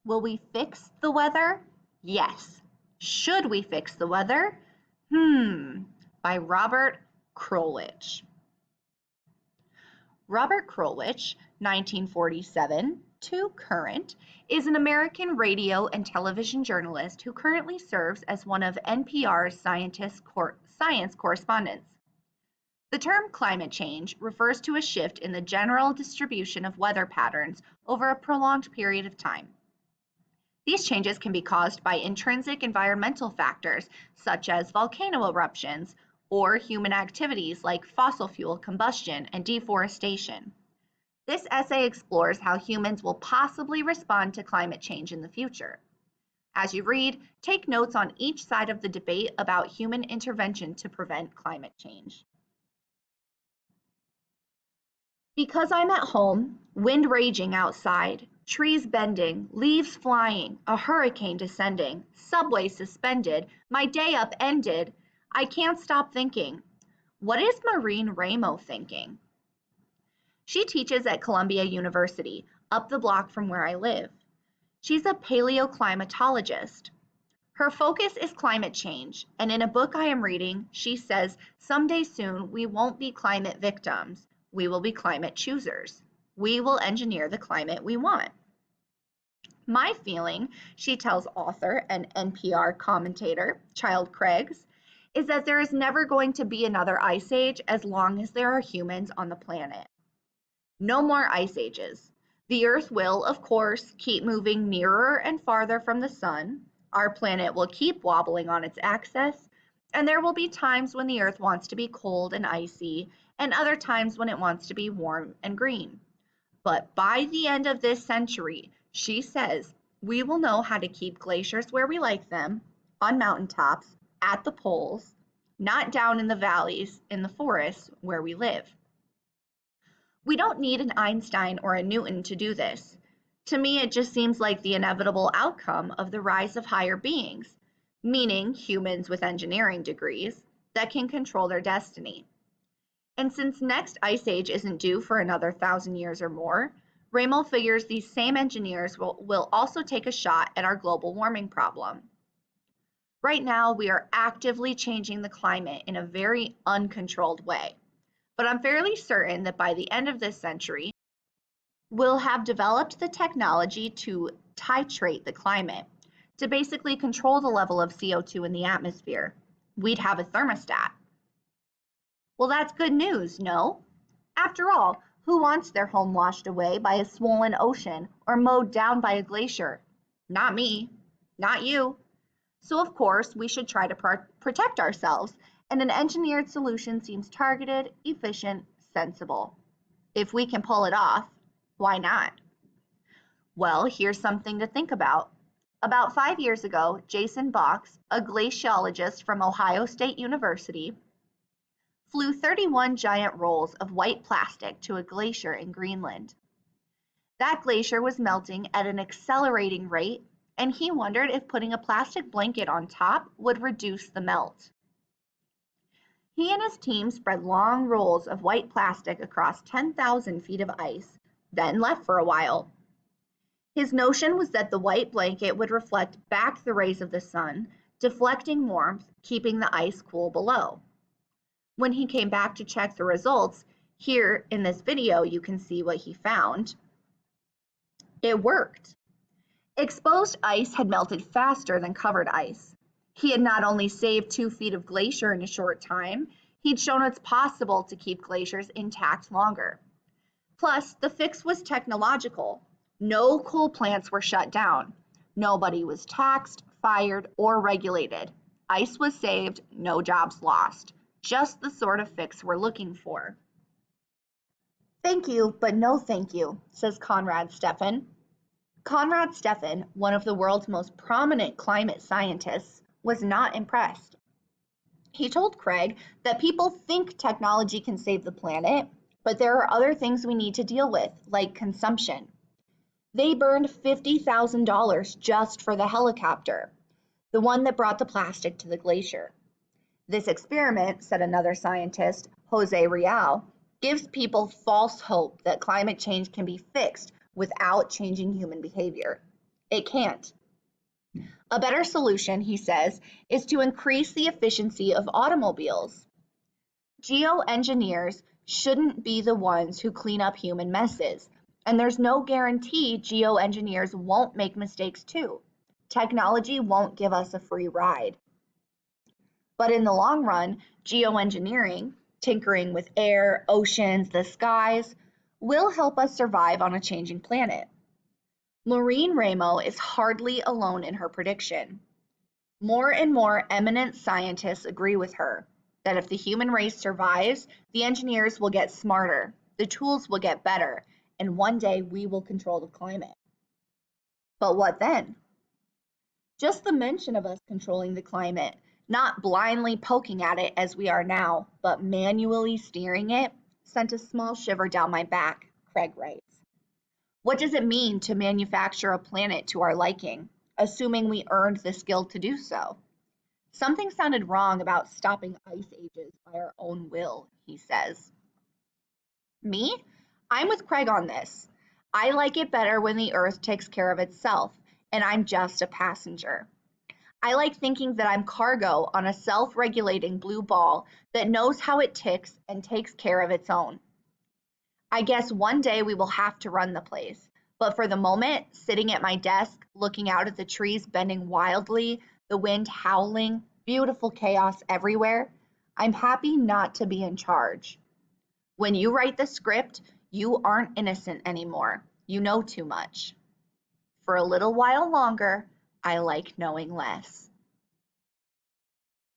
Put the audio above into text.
Will we fix the weather? Yes. Should we fix the weather? By Robert Krulwich. Robert Krulwich, 1947 to current, is an American radio and television journalist who currently serves as one of NPR's science correspondents. The term climate change refers to a shift in the general distribution of weather patterns over a prolonged period of time. These changes can be caused by intrinsic environmental factors such as volcano eruptions or human activities like fossil fuel combustion and deforestation. This essay explores how humans will possibly respond to climate change in the future. As you read, take notes on each side of the debate about human intervention to prevent climate change. Because I'm at home, wind raging outside, trees bending, leaves flying, a hurricane descending, subway suspended, my day upended, I can't stop thinking, what is Maureen Ramo thinking? She teaches at Columbia University, up the block from where I live. She's a paleoclimatologist. Her focus is climate change, and in a book I am reading, she says someday soon we won't be climate victims, we will be climate choosers. We will engineer the climate we want. My feeling, she tells author and NPR commentator Child Craigs, is that there is never going to be another ice age as long as there are humans on the planet. No more ice ages. The Earth will, of course, keep moving nearer and farther from the sun. Our planet will keep wobbling on its axis, and there will be times when the Earth wants to be cold and icy, and other times when it wants to be warm and green. But by the end of this century, she says, we will know how to keep glaciers where we like them, on mountaintops, at the poles, not down in the valleys, in the forests where we live. We don't need an Einstein or a Newton to do this. To me, it just seems like the inevitable outcome of the rise of higher beings, meaning humans with engineering degrees that can control their destiny. And since next ice age isn't due for another 1,000 years or more, Ramo figures these same engineers will also take a shot at our global warming problem. Right now, we are actively changing the climate in a very uncontrolled way, but I'm fairly certain that by the end of this century, we'll have developed the technology to titrate the climate, to basically control the level of CO2 in the atmosphere. We'd have a thermostat. Well, that's good news, no? After all, who wants their home washed away by a swollen ocean or mowed down by a glacier? Not me, not you. So of course, we should try to protect ourselves, and an engineered solution seems targeted, efficient, sensible. If we can pull it off, why not? Well, here's something to think about. About 5 years ago, Jason Box, a glaciologist from Ohio State University, flew 31 giant rolls of white plastic to a glacier in Greenland. That glacier was melting at an accelerating rate, and he wondered if putting a plastic blanket on top would reduce the melt. He and his team spread long rolls of white plastic across 10,000 feet of ice, then left for a while. His notion was that the white blanket would reflect back the rays of the sun, deflecting warmth, keeping the ice cool below. When he came back to check the results, here in this video you can see what he found. It worked. Exposed ice had melted faster than covered ice. He had not only saved 2 feet of glacier in a short time, he'd shown it's possible to keep glaciers intact longer. Plus, the fix was technological. No coal plants were shut down. Nobody was taxed, fired, or regulated. Ice was saved, no jobs lost. Just the sort of fix we're looking for. Thank you, but no thank you, says Conrad Steffen. Conrad Steffen, one of the world's most prominent climate scientists, was not impressed. He told Craig that people think technology can save the planet, but there are other things we need to deal with, like consumption. They burned $50,000 just for the helicopter, the one that brought the plastic to the glacier. This experiment, said another scientist, Jose Real, gives people false hope that climate change can be fixed without changing human behavior. It can't. A better solution, he says, is to increase the efficiency of automobiles. Geoengineers shouldn't be the ones who clean up human messes, and there's no guarantee geoengineers won't make mistakes too. Technology won't give us a free ride. But in the long run, geoengineering, tinkering with air, oceans, the skies, will help us survive on a changing planet. Maureen Ramo is hardly alone in her prediction. More and more eminent scientists agree with her that if the human race survives, the engineers will get smarter, the tools will get better, and one day we will control the climate. But what then? Just the mention of us controlling the climate, not blindly poking at it as we are now, but manually steering it, sent a small shiver down my back, Craig writes. What does it mean to manufacture a planet to our liking, assuming we earned the skill to do so? Something sounded wrong about stopping ice ages by our own will, he says. Me? I'm with Craig on this. I like it better when the Earth takes care of itself, and I'm just a passenger. I like thinking that I'm cargo on a self-regulating blue ball that knows how it ticks and takes care of its own. I guess one day we will have to run the place, but for the moment, sitting at my desk, looking out at the trees bending wildly, the wind howling, beautiful chaos everywhere, I'm happy not to be in charge. When you write the script, you aren't innocent anymore. You know too much. For a little while longer, I like knowing less.